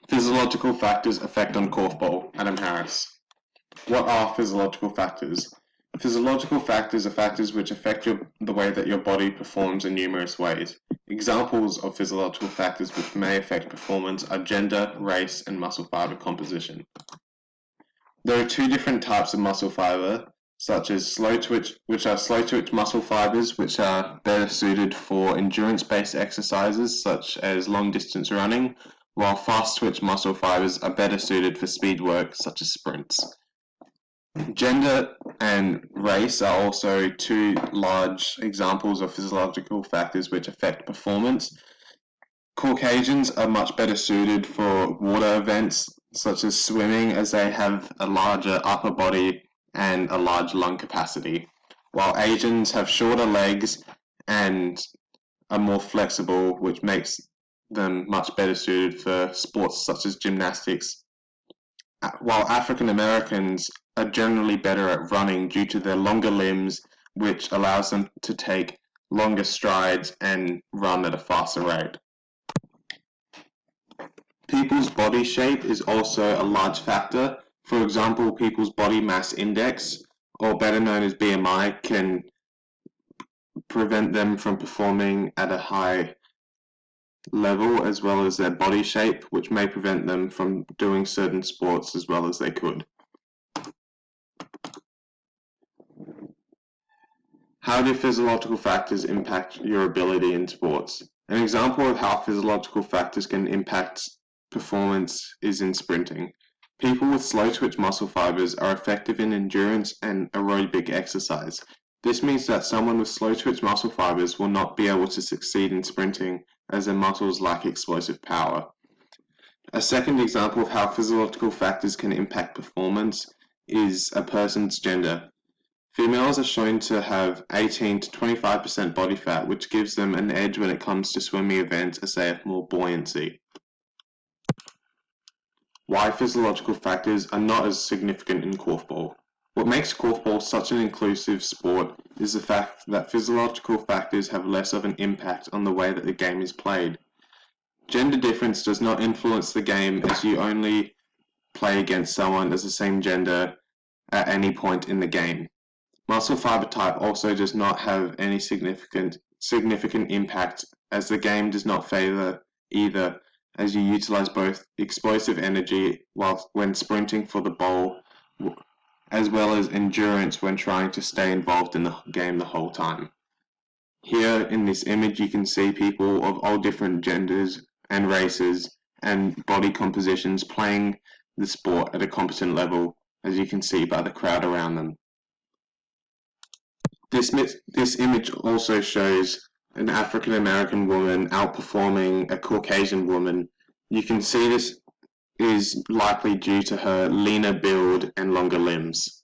Physiological factors effect on korfball. Adam Harris. What are physiological factors? Physiological factors are factors which affect the way that your body performs in numerous ways. Examples of physiological factors which may affect performance are gender, race, and muscle fiber composition. There are two different types of muscle fiber, such as slow twitch, which are slow twitch muscle fibers, which are better suited for endurance-based exercises such as long-distance running, while fast twitch muscle fibers are better suited for speed work such as sprints. Gender and race are also two large examples of physiological factors which affect performance. Caucasians are much better suited for water events such as swimming, as they have a larger upper body and a large lung capacity, while Asians have shorter legs and are more flexible, which makes them much better suited for sports such as gymnastics, while African Americans are generally better at running due to their longer limbs, which allows them to take longer strides and run at a faster rate. People's body shape is also a large factor. For example, people's body mass index, or better known as BMI, can prevent them from performing at a high level, as well as their body shape, which may prevent them from doing certain sports as well as they could. How do physiological factors impact your ability in sports? An example of how physiological factors can impact performance is in sprinting. People with slow twitch muscle fibers are effective in endurance and aerobic exercise. This means that someone with slow twitch muscle fibers will not be able to succeed in sprinting as their muscles lack explosive power. A second example of how physiological factors can impact performance is a person's gender. Females are shown to have 18 to 25% body fat, which gives them an edge when it comes to swimming events as they have more buoyancy. Why physiological factors are not as significant in korfball. What makes korfball such an inclusive sport is the fact that physiological factors have less of an impact on the way that the game is played. Gender difference does not influence the game, as you only play against someone as the same gender at any point in the game. Muscle fiber type also does not have any significant impact, as the game does not favor either, as you utilize both explosive energy when sprinting for the ball, as well as endurance when trying to stay involved in the game the whole time. Here in this image you can see people of all different genders and races and body compositions playing the sport at a competent level, as you can see by the crowd around them. This image also shows an African American woman outperforming a Caucasian woman. You can see this is likely due to her leaner build and longer limbs.